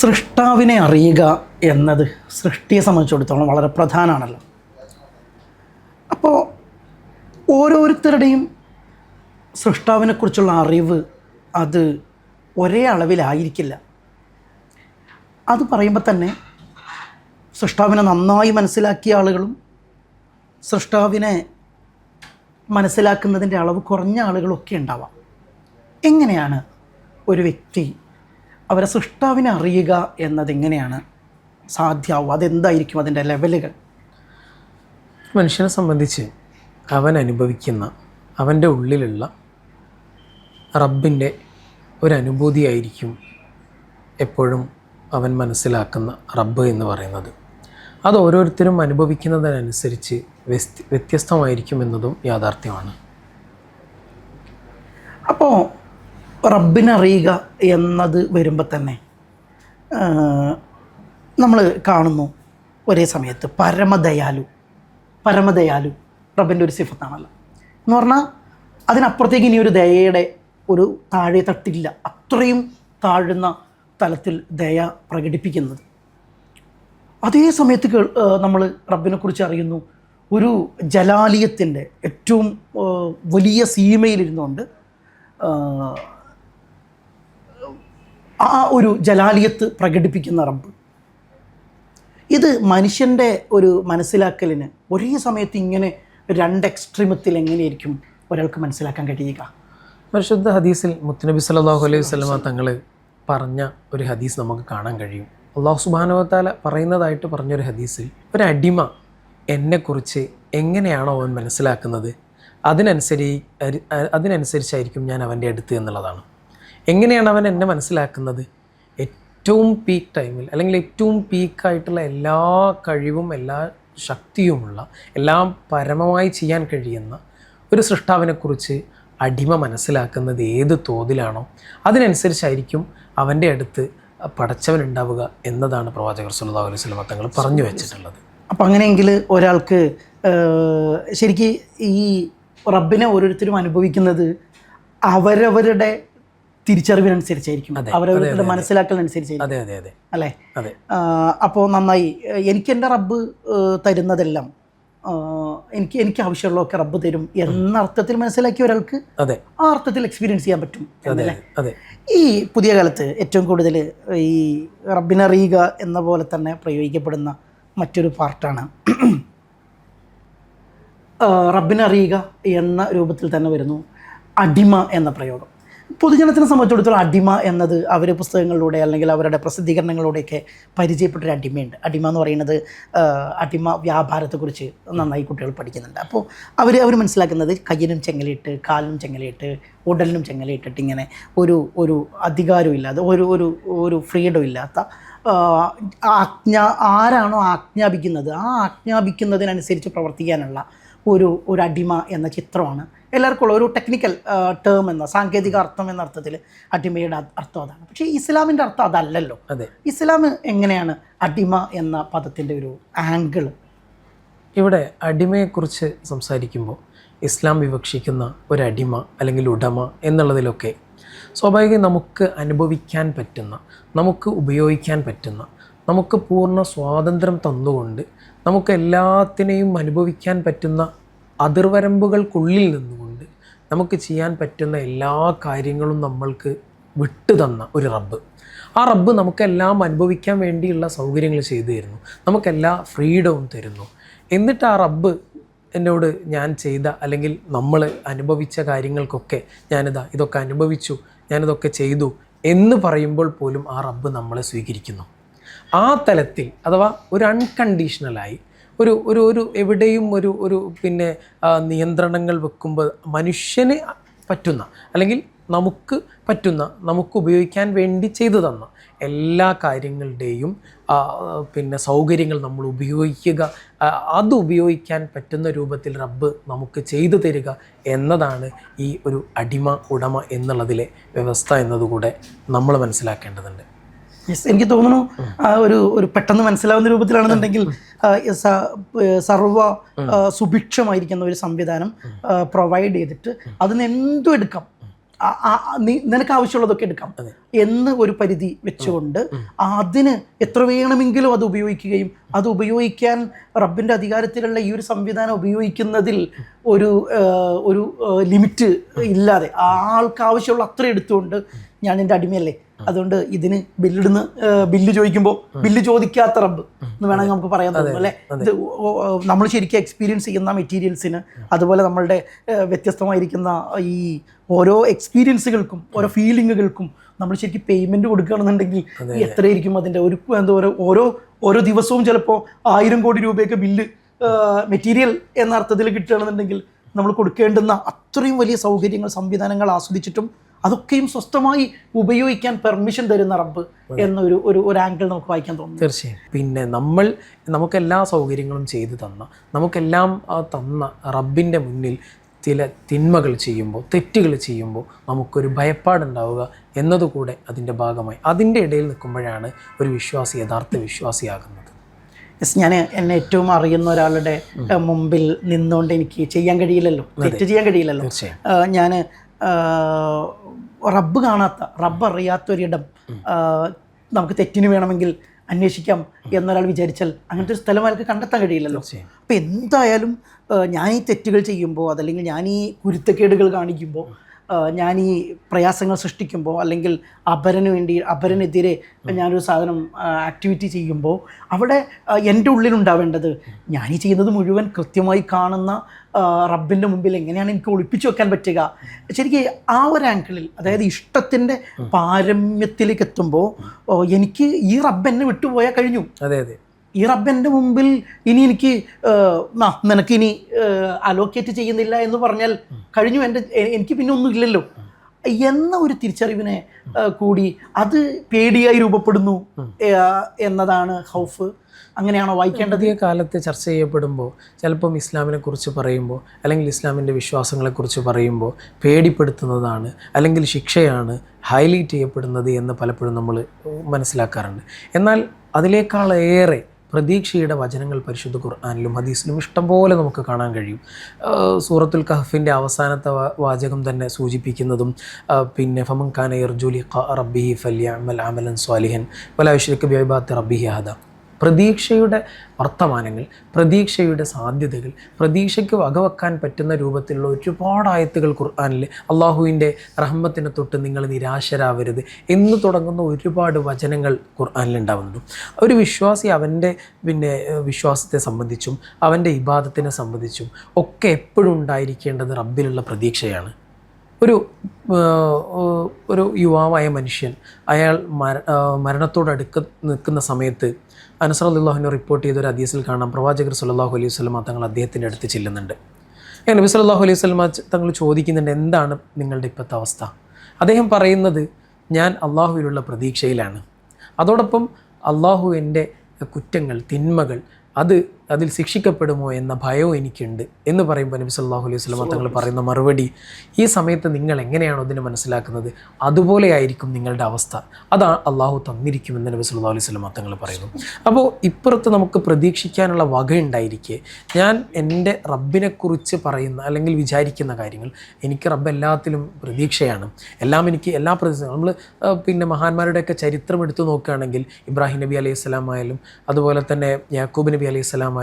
സൃഷ്ടാവിനെ അറിയുക എന്നത് സൃഷ്ടിയെ സംബന്ധിച്ചിടത്തോളം വളരെ പ്രധാനമാണല്ലോ. അപ്പോൾ ഓരോരുത്തരുടെയും സൃഷ്ടാവിനെക്കുറിച്ചുള്ള അറിവ് അത് ഒരേ അളവിലായിരിക്കില്ല. അത് പറയുമ്പോൾ തന്നെ സൃഷ്ടാവിനെ നന്നായി മനസ്സിലാക്കിയ ആളുകളും സൃഷ്ടാവിനെ മനസ്സിലാക്കുന്നതിൻ്റെ അളവ് കുറഞ്ഞ ആളുകളൊക്കെ ഉണ്ടാവാം. എങ്ങനെയാണ് ഒരു വ്യക്തി അവരെ സൃഷ്ടാവിനെ അറിയുക എന്നതെങ്ങനെയാണ് സാധ്യമാവുക? അതെന്തായിരിക്കും അതിൻ്റെ ലെവലുകൾ? മനുഷ്യനെ സംബന്ധിച്ച് അവൻ അനുഭവിക്കുന്ന അവൻ്റെ ഉള്ളിലുള്ള റബ്ബിൻ്റെ ഒരു അനുഭൂതിയായിരിക്കും എപ്പോഴും അവൻ മനസ്സിലാക്കുന്ന റബ്ബ് എന്ന് പറയുന്നത്. അത് ഓരോരുത്തരും അനുഭവിക്കുന്നതിനനുസരിച്ച് വ്യത്യസ്തമായിരിക്കും എന്നതും യാഥാർത്ഥ്യമാണ്. അപ്പോൾ റബ്ബിനെ അറിയുക എന്നത് വരുമ്പോൾ തന്നെ നമ്മൾ കാണുന്നു ഒരേ സമയത്ത് പരമദയാലു റബ്ബിൻ്റെ ഒരു സിഫത്താണല്ലോ. എന്ന് പറഞ്ഞാൽ അതിനപ്പുറത്തേക്ക് ഇനി ഒരു ദയയുടെ ഒരു താഴെ തട്ടില്ല. അത്രയും താഴുന്ന തലത്തിൽ ദയ പ്രകടിപ്പിക്കുന്നത്. അതേ സമയത്ത് നമ്മൾ റബ്ബിനെക്കുറിച്ച് അറിയുന്നു ഒരു ജലാലിയത്തിൻ്റെ ഏറ്റവും വലിയ സീമയിലിരുന്നുകൊണ്ട് ആ ഒരു ജലാലിയത്ത് പ്രകടിപ്പിക്കുന്ന റബ്ബ്. ഇത് മനുഷ്യൻ്റെ ഒരു മനസ്സിലാക്കലിന് ഒരേ സമയത്ത് ഇങ്ങനെ രണ്ട് എക്സ്ട്രീമത്തിൽ എങ്ങനെയായിരിക്കും ഒരാൾക്ക് മനസ്സിലാക്കാൻ കഴിയുക? പരിശുദ്ധ ഹദീസിൽ മുത്തുനബി സല്ലല്ലാഹു അലൈഹി വസല്ലമ തങ്ങൾ പറഞ്ഞ ഒരു ഹദീസ് നമുക്ക് കാണാൻ കഴിയും. അല്ലാഹു സുബ്ഹാനഹു വ തആല പറയുന്നതായിട്ട് പറഞ്ഞൊരു ഹദീസിൽ ഒരു അടിമ എന്നെക്കുറിച്ച് എങ്ങനെയാണോ അവൻ മനസ്സിലാക്കുന്നത് അതിനനുസരിച്ചായിരിക്കും ഞാൻ അവൻ്റെ അടുത്ത് എന്നുള്ളതാണ്. എങ്ങനെയാണ് അവൻ എന്നെ മനസ്സിലാക്കുന്നത്? ഏറ്റവും പീക്ക് ടൈമിൽ അല്ലെങ്കിൽ ഏറ്റവും പീക്കായിട്ടുള്ള എല്ലാ കഴിവും എല്ലാ ശക്തിയുമുള്ള എല്ലാം പരമമായി ചെയ്യാൻ കഴിയുന്ന ഒരു സൃഷ്ടാവിനെക്കുറിച്ച് അടിമ മനസ്സിലാക്കുന്നത് ഏത് തോതിലാണോ അതിനനുസരിച്ചായിരിക്കും അവൻ്റെ അടുത്ത് പടച്ചവനുണ്ടാവുക എന്നതാണ് പ്രവാചകർ സല്ലല്ലാഹു അലൈഹി വസല്ലം തങ്ങൾ പറഞ്ഞു വെച്ചിട്ടുള്ളത്. അപ്പം അങ്ങനെയെങ്കിൽ ഒരാൾക്ക് ശരിക്കും ഈ റബ്ബിനെ ഓരോരുത്തരും അനുഭവിക്കുന്നത് അവരവരുടെ തിരിച്ചറിവിനനുസരിച്ചായിരിക്കും, അവരവരുടെ മനസ്സിലാക്കലിനനുസരിച്ചായിരിക്കും അല്ലേ? അപ്പോൾ നന്നായി. എനിക്ക് എൻ്റെ റബ്ബ് തരുന്നതെല്ലാം എനിക്ക് ആവശ്യമുള്ളതൊക്കെ റബ്ബ് തരും എന്ന അർത്ഥത്തിൽ മനസ്സിലാക്കിയ ഒരാൾക്ക് ആ അർത്ഥത്തിൽ എക്സ്പീരിയൻസ് ചെയ്യാൻ പറ്റും എന്നല്ലേ? ഈ പുതിയ കാലത്ത് ഏറ്റവും കൂടുതൽ ഈ റബ്ബിനെ അറിയുക എന്ന പോലെ തന്നെ പ്രയോഗിക്കപ്പെടുന്ന മറ്റൊരു പാർട്ടാണ് റബ്ബിനെ അറിയുക എന്ന രൂപത്തിൽ തന്നെ വരുന്നു അടിമ എന്ന പ്രയോഗം. പൊതുജനത്തിനെ സംബന്ധിച്ചിടത്തോളം അടിമ എന്നത് അവർ പുസ്തകങ്ങളിലൂടെ അല്ലെങ്കിൽ അവരുടെ പ്രസിദ്ധീകരണങ്ങളിലൂടെയൊക്കെ പരിചയപ്പെട്ടൊരു അടിമയുണ്ട്. അടിമ എന്ന് പറയുന്നത് അടിമ വ്യാപാരത്തെക്കുറിച്ച് നന്നായി കുട്ടികൾ പഠിക്കുന്നുണ്ട്. അപ്പോൾ അവർ മനസ്സിലാക്കുന്നത് കയ്യിനും ചെങ്ങലയിട്ട് കാലിനും ചെങ്ങലയിട്ട് ഉടലിനും ചെങ്ങലയിട്ടിട്ട് ഇങ്ങനെ ഒരു അധികാരവും ഇല്ലാതെ ഒരു ഫ്രീഡം ഇല്ലാത്ത ആരാണോ ആജ്ഞാപിക്കുന്നത് ആ ആജ്ഞാപിക്കുന്നതിനനുസരിച്ച് പ്രവർത്തിക്കാനുള്ള ഒരു അടിമ എന്ന ചിത്രമാണ് എല്ലാവർക്കും ഉള്ള ഒരു ടെക്നിക്കൽ ടേം എന്ന സാങ്കേതിക അർത്ഥം എന്ന അർത്ഥത്തിൽ അടിമയുടെ അർത്ഥം അതാണ്. പക്ഷേ ഇസ്ലാമിൻ്റെ അർത്ഥം അതല്ലല്ലോ. ഇസ്ലാം എങ്ങനെയാണ് അടിമ എന്ന പദത്തിൻ്റെ ഒരു ആംഗിൾ? ഇവിടെ അടിമയെക്കുറിച്ച് സംസാരിക്കുമ്പോൾ ഇസ്ലാം വിവക്ഷിക്കുന്ന ഒരടിമ അല്ലെങ്കിൽ ഉടമ എന്നുള്ളതിലൊക്കെ സ്വാഭാവികം നമുക്ക് അനുഭവിക്കാൻ പറ്റുന്ന, നമുക്ക് ഉപയോഗിക്കാൻ പറ്റുന്ന, നമുക്ക് പൂർണ്ണ സ്വാതന്ത്ര്യം തന്നുകൊണ്ട് നമുക്ക് എല്ലാത്തിനെയും അനുഭവിക്കാൻ പറ്റുന്ന അതിർവരമ്പുകൾക്കുള്ളിൽ നിന്നുകൊണ്ട് നമുക്ക് ചെയ്യാൻ പറ്റുന്ന എല്ലാ കാര്യങ്ങളും നമ്മൾക്ക് വിട്ടു തന്ന ഒരു റബ്ബ്. ആ റബ്ബ് നമുക്കെല്ലാം അനുഭവിക്കാൻ വേണ്ടിയുള്ള സൗകര്യങ്ങൾ ചെയ്തു തരുന്നു, നമുക്കെല്ലാ ഫ്രീഡവും തരുന്നു. എന്നിട്ട് ആ റബ്ബ് എന്നോട് ഞാൻ ചെയ്ത അല്ലെങ്കിൽ നമ്മൾ അനുഭവിച്ച കാര്യങ്ങൾക്കൊക്കെ ഇതൊക്കെ അനുഭവിച്ചു, ഞാനിതൊക്കെ ചെയ്തു എന്ന് പറയുമ്പോൾ പോലും ആ റബ്ബ് നമ്മളെ സ്വീകരിക്കുന്നു. ആ തലത്തിൽ അഥവാ ഒരു അൺകണ്ടീഷണലായി ഒരു എവിടെയും പിന്നെ നിയന്ത്രണങ്ങൾ വെക്കുമ്പോൾ മനുഷ്യന് പറ്റുന്ന അല്ലെങ്കിൽ നമുക്ക് പറ്റുന്ന, നമുക്ക് ഉപയോഗിക്കാൻ വേണ്ടി ചെയ്തു തന്ന എല്ലാ കാര്യങ്ങളുടെയും പിന്നെ സൗകര്യങ്ങൾ നമ്മൾ ഉപയോഗിക്കുക, അത് ഉപയോഗിക്കാൻ പറ്റുന്ന രൂപത്തിൽ റബ്ബ് നമുക്ക് ചെയ്തു തരിക എന്നതാണ് ഈ ഒരു അടിമ ഉടമ എന്നുള്ളതിലെ വ്യവസ്ഥ എന്നതുകൂടെ നമ്മൾ മനസ്സിലാക്കേണ്ടതുണ്ട്. എനിക്ക് തോന്നുന്നു ഒരു പെട്ടെന്ന് മനസ്സിലാവുന്ന രൂപത്തിലാണെന്നുണ്ടെങ്കിൽ സർവ സുഭിക്ഷമായിരിക്കുന്ന ഒരു സംവിധാനം പ്രൊവൈഡ് ചെയ്തിട്ട് അതിന് എന്തും എടുക്കാം, നിനക്ക് ആവശ്യമുള്ളതൊക്കെ എടുക്കാം എന്ന് ഒരു പരിധി വെച്ചുകൊണ്ട് അതിന് എത്ര വേണമെങ്കിലും അത് ഉപയോഗിക്കുകയും അത് ഉപയോഗിക്കാൻ റബ്ബിൻ്റെ അധികാരത്തിലുള്ള ഈ ഒരു സംവിധാനം ഉപയോഗിക്കുന്നതിൽ ഒരു ഒരു ലിമിറ്റ് ഇല്ലാതെ ആൾക്ക് ആവശ്യമുള്ള അത്ര എടുത്തുകൊണ്ട് ഞാൻ എൻ്റെ അടിമയല്ലേ, അതുകൊണ്ട് ഇതിന് ബില്ല് ചോദിക്കുമ്പോൾ ബില്ല് ചോദിക്കാത്ത റബ്ബ് എന്ന് വേണമെങ്കിൽ നമുക്ക് പറയാൻ തോന്നും അല്ലേ. ഇത് നമ്മൾ ശരിക്കും എക്സ്പീരിയൻസ് ചെയ്യുന്ന മെറ്റീരിയൽസിന്, അതുപോലെ നമ്മളുടെ വ്യത്യസ്തമായിരിക്കുന്ന ഈ ഓരോ എക്സ്പീരിയൻസുകൾക്കും ഓരോ ഫീലിങ്ങുകൾക്കും നമ്മൾ ശരിക്കും പേയ്മെന്റ് കൊടുക്കുകയാണെന്നുണ്ടെങ്കിൽ എത്രയായിരിക്കും അതിൻ്റെ ഒരു എന്താ പറയുക, ഓരോ ദിവസവും ചിലപ്പോൾ 1000 കോടി രൂപയൊക്കെ ബില്ല് മെറ്റീരിയൽ എന്ന അർത്ഥത്തിൽ കിട്ടുകയാണെന്നുണ്ടെങ്കിൽ നമ്മൾ കൊടുക്കേണ്ടുന്ന അത്രയും വലിയ സൗകര്യങ്ങൾ സംവിധാനങ്ങൾ ആസ്വദിച്ചിട്ടും അതൊക്കെയും സ്വസ്ഥമായി ഉപയോഗിക്കാൻ പെർമിഷൻ തരുന്ന റബ്ബ് എന്നൊരു ഒരു ആംഗിൾ നമുക്ക് വായിക്കാൻ തോന്നുന്നു. തീർച്ചയായും. പിന്നെ നമുക്കെല്ലാ സൗകര്യങ്ങളും ചെയ്തു തന്ന, നമുക്കെല്ലാം തന്ന റബ്ബിൻ്റെ മുന്നിൽ ചില തിന്മകൾ ചെയ്യുമ്പോൾ, തെറ്റുകൾ ചെയ്യുമ്പോൾ നമുക്കൊരു ഭയപ്പാടുണ്ടാവുക എന്നതുകൂടെ അതിൻ്റെ ഭാഗമായി അതിൻ്റെ ഇടയിൽ നിൽക്കുമ്പോഴാണ് ഒരു വിശ്വാസി യഥാർത്ഥ വിശ്വാസിയാകുന്നത്. ഞാൻ എന്നെ ഏറ്റവും അറിയുന്ന ഒരാളുടെ മുമ്പിൽ നിന്നുകൊണ്ട് എനിക്ക് ചെയ്യാൻ കഴിയില്ലല്ലോ, തെറ്റ് ചെയ്യാൻ കഴിയില്ലല്ലോ. ഞാൻ റബ്ബ് കാണാത്ത, റബ്ബ് അറിയാത്തൊരിടം നമുക്ക് തെറ്റിന് വേണമെങ്കിൽ അന്വേഷിക്കാം എന്നൊരാൾ വിചാരിച്ചാൽ അങ്ങനത്തെ ഒരു സ്ഥലം അയാൾക്ക് കണ്ടെത്താൻ കഴിയില്ലല്ലോ. അപ്പം എന്തായാലും ഞാൻ ഈ തെറ്റുകൾ ചെയ്യുമ്പോൾ, അതല്ലെങ്കിൽ ഞാൻ ഈ കുരുത്തക്കേടുകൾ കാണിക്കുമ്പോൾ, ഞാൻ ഈ പ്രയാസങ്ങൾ സൃഷ്ടിക്കുമ്പോൾ, അല്ലെങ്കിൽ അപരനെതിരെ ഞാനൊരു സാധനം ആക്ടിവിറ്റി ചെയ്യുമ്പോൾ അവിടെ എൻ്റെ ഉള്ളിലുണ്ടാവേണ്ടത് ഞാൻ ഈ ചെയ്യുന്നത് മുഴുവൻ കൃത്യമായി കാണുന്ന റബ്ബിൻ്റെ മുമ്പിൽ എങ്ങനെയാണ് എനിക്ക് ഒളിപ്പിച്ചു വെക്കാൻ പറ്റുക. ശരിക്കും ആ ഒരു ആംഗിളിൽ, അതായത് ഇഷ്ടത്തിൻ്റെ പാരമ്യത്തിലേക്ക് എത്തുമ്പോൾ എനിക്ക് ഈ റബ്ബ് എന്നെ വിട്ടുപോയാൽ കഴിഞ്ഞു. അതെ അതെ, ഈ റബ്ബൻ്റെ മുമ്പിൽ ഇനി എനിക്ക് നിനക്കിനി അലോക്കേറ്റ് ചെയ്യുന്നില്ല എന്ന് പറഞ്ഞാൽ കഴിഞ്ഞു, എനിക്ക് പിന്നെ ഒന്നും ഇല്ലല്ലോ എന്ന ഒരു തിരിച്ചറിവിനെ കൂടി അത് പേടിയായി രൂപപ്പെടുന്നു എന്നതാണ് ഖൗഫ്. അങ്ങനെയാണോ വായിക്കേണ്ടത്? പുതിയ കാലത്ത് ചർച്ച ചെയ്യപ്പെടുമ്പോൾ ചിലപ്പം ഇസ്ലാമിനെ കുറിച്ച് പറയുമ്പോൾ, അല്ലെങ്കിൽ ഇസ്ലാമിൻ്റെ വിശ്വാസങ്ങളെക്കുറിച്ച് പറയുമ്പോൾ പേടിപ്പെടുത്തുന്നതാണ്, അല്ലെങ്കിൽ ശിക്ഷയാണ് ഹൈലൈറ്റ് ചെയ്യപ്പെടുന്നത് എന്ന് പലപ്പോഴും നമ്മൾ മനസ്സിലാക്കാറുണ്ട്. എന്നാൽ അതിനേക്കാളേറെ പ്രതീക്ഷയുടെ വചനങ്ങൾ പരിശുദ്ധ ഖുർആനിലും ഹദീസിലും ഇഷ്ടംപോലെ നമുക്ക് കാണാൻ കഴിയും. സൂറത്തുൽ കഹ്ഫിൻ്റെ അവസാനത്തെ വാചകം തന്നെ സൂചിപ്പിക്കുന്നതും പിന്നെ ഫമൻ കാന യർജു ലിഖാ റബ്ബിഹി ഫല്യഅമൽ അമലൻ സ്വാലിഹൻ വലാ യുശ്രിക് ബിഇബാദത്തി റബ്ബിഹി അഹദ. പ്രതീക്ഷയുടെ വർത്തമാനങ്ങൾ, പ്രതീക്ഷയുടെ സാധ്യതകൾ, പ്രതീക്ഷയ്ക്ക് വകവെക്കാൻ പറ്റുന്ന രൂപത്തിലുള്ള ഒരുപാട് ആയത്തുകൾ ഖുർആനിൽ, അള്ളാഹുവിൻ്റെ റഹ്മത്തിനെ തൊട്ട് നിങ്ങൾ നിരാശരാവരുത് എന്ന് തുടങ്ങുന്ന ഒരുപാട് വചനങ്ങൾ ഖുർആനിലുണ്ടാവുന്നുണ്ട്. ഒരു വിശ്വാസി അവൻ്റെ വിശ്വാസത്തെ സംബന്ധിച്ചും അവൻ്റെ ഇബാദത്തിനെ സംബന്ധിച്ചും ഒക്കെ എപ്പോഴും ഉണ്ടായിരിക്കേണ്ടത് റബ്ബിലുള്ള പ്രതീക്ഷയാണ്. ഒരു യുവാവായ മനുഷ്യൻ അയാൾ മരണത്തോടടുക്ക് നിൽക്കുന്ന സമയത്ത് അനസ് റളിയല്ലാഹു റിപ്പോർട്ട് ചെയ്തൊരു ഹദീസിൽ കാണാം, പ്രവാചകർ സല്ലല്ലാഹു അലൈഹി വസല്ലമ തങ്ങൾ അദ്ദേഹത്തിൻ്റെ അടുത്ത് ചെല്ലുന്നുണ്ട്. നബി സല്ലല്ലാഹു അലൈഹി വസല്ലമ തങ്ങൾ ചോദിക്കുന്നുണ്ട്, എന്താണ് നിങ്ങളുടെ ഇപ്പോഴത്തെ അവസ്ഥ? അദ്ദേഹം പറയുന്നത്, ഞാൻ അള്ളാഹുവിലുള്ള പ്രതീക്ഷയിലാണ്, അതോടൊപ്പം അള്ളാഹു എൻ്റെ കുറ്റങ്ങൾ, തിന്മകൾ അതിൽ ശിക്ഷിക്കപ്പെടുമോ എന്ന ഭയവും എനിക്കുണ്ട് എന്ന് പറയുമ്പോൾ നബി സല്ലല്ലാഹു അലൈഹി വസല്ലമ തങ്ങൾ പറയുന്ന മറുപടി, ഈ സമയത്ത് നിങ്ങൾ എങ്ങനെയാണോ അതിനെ മനസ്സിലാക്കുന്നത് അതുപോലെ ആയിരിക്കും നിങ്ങളുടെ അവസ്ഥ, അതാ അള്ളാഹു തന്നിരിക്കുമെന്ന് നബി സല്ലല്ലാഹു അലൈഹി വസല്ലമ തങ്ങൾ പറയുന്നു. അപ്പോൾ ഇപ്പുറത്ത് നമുക്ക് പ്രതീക്ഷിക്കാനുള്ള വകയുണ്ടായിരിക്കെ ഞാൻ എൻ്റെ റബ്ബിനെക്കുറിച്ച് പറയുന്ന അല്ലെങ്കിൽ വിചാരിക്കുന്ന കാര്യങ്ങൾ, എനിക്ക് റബ്ബ് എല്ലാത്തിലും പ്രതീക്ഷയാണ്, എല്ലാ പ്രതീക്ഷ നമ്മൾ മഹാന്മാരുടെയൊക്കെ ചരിത്രം എടുത്തു നോക്കുകയാണെങ്കിൽ ഇബ്രാഹിം നബി അലൈഹി സ്വലാം ആയാലും, അതുപോലെ തന്നെ യാക്കൂബ് നബി അലൈഹി സ്വലാം,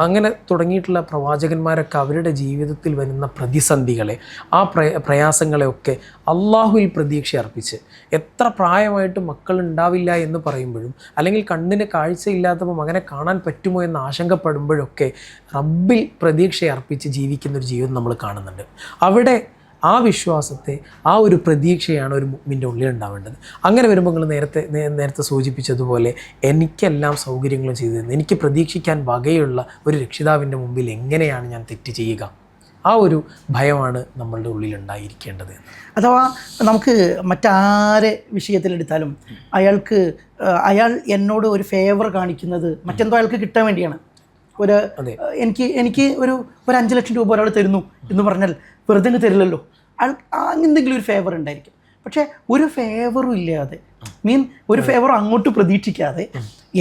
അങ്ങനെ തുടങ്ങിയിട്ടുള്ള പ്രവാചകന്മാരൊക്കെ അവരുടെ ജീവിതത്തിൽ വരുന്ന പ്രതിസന്ധികളെ, ആ പ്രയാസങ്ങളെയൊക്കെ അള്ളാഹുവിൽ പ്രതീക്ഷ അർപ്പിച്ച്, എത്ര പ്രായമായിട്ട് മക്കൾ ഉണ്ടാവില്ല എന്ന് പറയുമ്പോഴും, അല്ലെങ്കിൽ കണ്ണിന് കാഴ്ചയില്ലാത്തപ്പോൾ മകനെ കാണാൻ പറ്റുമോ എന്ന് ആശങ്കപ്പെടുമ്പോഴൊക്കെ റബ്ബിൽ പ്രതീക്ഷ അർപ്പിച്ച് ജീവിക്കുന്ന ഒരു ജീവിതം നമ്മൾ കാണുന്നുണ്ട്. അവിടെ ആ വിശ്വാസത്തെ, ആ ഒരു പ്രതീക്ഷയാണ് ഒരു മുഅ്മിൻ്റെ ഉള്ളിൽ ഉണ്ടാവേണ്ടത്. അങ്ങനെ വരുമ്പോൾ നിങ്ങൾ നേരത്തെ സൂചിപ്പിച്ചതുപോലെ എനിക്കെല്ലാം സൗകര്യങ്ങളും ചെയ്തു തരുന്നത്, എനിക്ക് പ്രതീക്ഷിക്കാൻ വകയുള്ള ഒരു രക്ഷിതാവിൻ്റെ മുമ്പിൽ എങ്ങനെയാണ് ഞാൻ തെറ്റ് ചെയ്യുക, ആ ഒരു ഭയമാണ് നമ്മളുടെ ഉള്ളിൽ ഉണ്ടായിരിക്കേണ്ടത്. അഥവാ നമുക്ക് മറ്റാരെ വിഷയത്തിലെടുത്താലും അയാൾ എന്നോട് ഒരു ഫേവർ കാണിക്കുന്നത് മറ്റെന്തോ അയാൾക്ക് കിട്ടാൻ വേണ്ടിയാണ്. എനിക്ക് ഒരു 5 ലക്ഷം രൂപ ഒരാൾ തരുന്നു എന്ന് പറഞ്ഞാൽ വെറുതെ തരില്ലല്ലോ, എന്തെങ്കിലും ഒരു ഫേവർ ഉണ്ടായിരിക്കും. പക്ഷേ ഒരു ഫേവറും ഇല്ലാതെ, ഒരു ഫേവറും അങ്ങോട്ട് പ്രതീക്ഷിക്കാതെ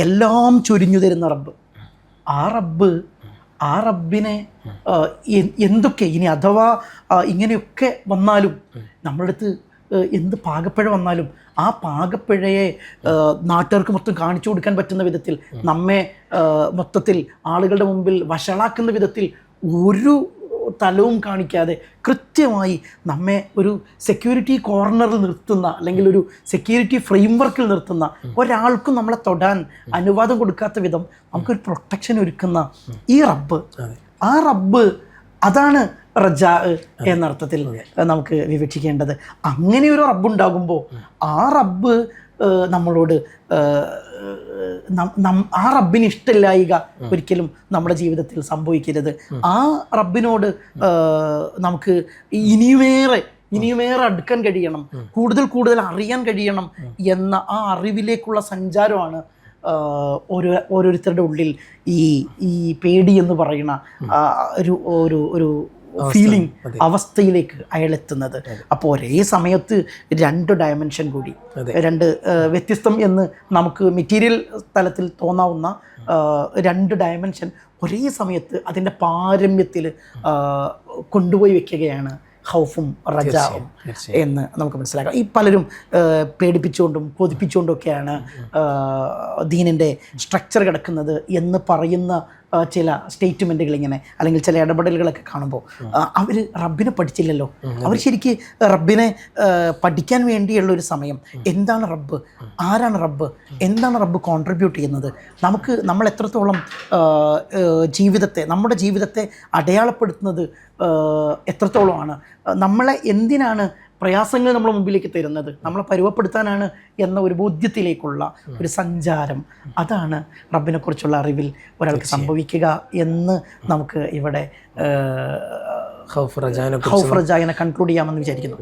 എല്ലാം ചൊരിഞ്ഞു തരുന്ന റബ്ബ്, ആ റബ്ബ് ആ റബ്ബിനെ എന്തൊക്കെ ഇനി അഥവാ ഇങ്ങനെയൊക്കെ വന്നാലും നമ്മുടെ അടുത്ത് എന്ത് പാകപ്പിഴ വന്നാലും ആ പാകപ്പിഴയെ നാട്ടുകാർക്ക് മൊത്തം കാണിച്ചു കൊടുക്കാൻ പറ്റുന്ന വിധത്തിൽ നമ്മെ മൊത്തത്തിൽ ആളുകളുടെ മുമ്പിൽ വഷളാക്കുന്ന വിധത്തിൽ ഒരു തലവും കാണിക്കാതെ കൃത്യമായി നമ്മെ ഒരു സെക്യൂരിറ്റി കോർണറിൽ നിർത്തുന്ന അല്ലെങ്കിൽ ഒരു സെക്യൂരിറ്റി ഫ്രെയിംവർക്കിൽ നിർത്തുന്ന ഒരാൾക്കും നമ്മളെ തൊടാൻ അനുവാദം കൊടുക്കാത്ത വിധം നമുക്കൊരു പ്രൊട്ടക്ഷൻ ഒരുക്കുന്ന ഈ റബ്ബ്, ആ റബ്ബ് അതാണ് റജാ എന്നർത്ഥത്തിൽ നമുക്ക് വിവക്ഷിക്കേണ്ടത്. അങ്ങനെ ഒരു റബ്ബ് ഉണ്ടാകുമ്പോൾ ആ റബ്ബ് നമ്മളോട് ആ റബ്ബിന് ഇഷ്ടമില്ലായിക ഒരിക്കലും നമ്മുടെ ജീവിതത്തിൽ സംഭവിക്കരുത്. ആ റബ്ബിനോട് നമുക്ക് ഇനിയുമേറെ അടുക്കാൻ കഴിയണം, കൂടുതൽ അറിയാൻ കഴിയണം എന്ന ആ അറിവിലേക്കുള്ള സഞ്ചാരമാണ് ഓരോരുത്തരുടെ ഉള്ളിൽ ഈ പേടി എന്ന് പറയുന്ന ഒരു ഫീലിംഗ് അവസ്ഥയിലേക്ക് അയാളെത്തുന്നത്. അപ്പോൾ ഒരേ സമയത്ത് 2 ഡയമെൻഷൻ കൂടി, 2 വ്യത്യസ്തം എന്ന് നമുക്ക് മെറ്റീരിയൽ തലത്തിൽ തോന്നാവുന്ന 2 ഡയമെൻഷൻ ഒരേ സമയത്ത് അതിൻ്റെ പാരമ്യത്തിൽ കൊണ്ടുപോയി വെക്കുകയാണ് ഖൗഫും റജാവും എന്ന് നമുക്ക് മനസ്സിലാക്കാം. ഈ പലരും പേടിപ്പിച്ചുകൊണ്ടും കൊതിപ്പിച്ചുകൊണ്ടും ഒക്കെയാണ് ദീനിൻ്റെ സ്ട്രക്ചർ കിടക്കുന്നത് എന്ന് പറയുന്ന ചില സ്റ്റേറ്റ്മെൻറ്റുകൾ ഇങ്ങനെ അല്ലെങ്കിൽ ചില ഇടപെടലുകളൊക്കെ കാണുമ്പോൾ അവർ റബ്ബിനെ പഠിച്ചില്ലല്ലോ. അവർ ശരിക്ക് റബ്ബിനെ പഠിക്കാൻ വേണ്ടിയുള്ളൊരു സമയം, എന്താണ് റബ്ബ്, ആരാണ് റബ്ബ്, എന്താണ് റബ്ബ് കോൺട്രിബ്യൂട്ട് ചെയ്യുന്നത്, നമ്മൾ എത്രത്തോളം നമ്മുടെ ജീവിതത്തെ അടയാളപ്പെടുത്തുന്നത് എത്രത്തോളമാണ്, നമ്മളെ എന്തിനാണ് പ്രയാസങ്ങൾ നമ്മുടെ മുമ്പിലേക്ക് തരുന്നത്, നമ്മളെ പരുവപ്പെടുത്താനാണ് എന്ന ഒരു ബോധ്യത്തിലേക്കുള്ള ഒരു സഞ്ചാരം, അതാണ് റബ്ബിനെക്കുറിച്ചുള്ള അറിവിൽ ഒരാൾക്ക് സംഭവിക്കുക എന്ന് നമുക്ക് ഇവിടെ ഖൗഫ് റജാനെ കൺക്ലൂഡ് ചെയ്യാമെന്ന് വിചാരിക്കുന്നു.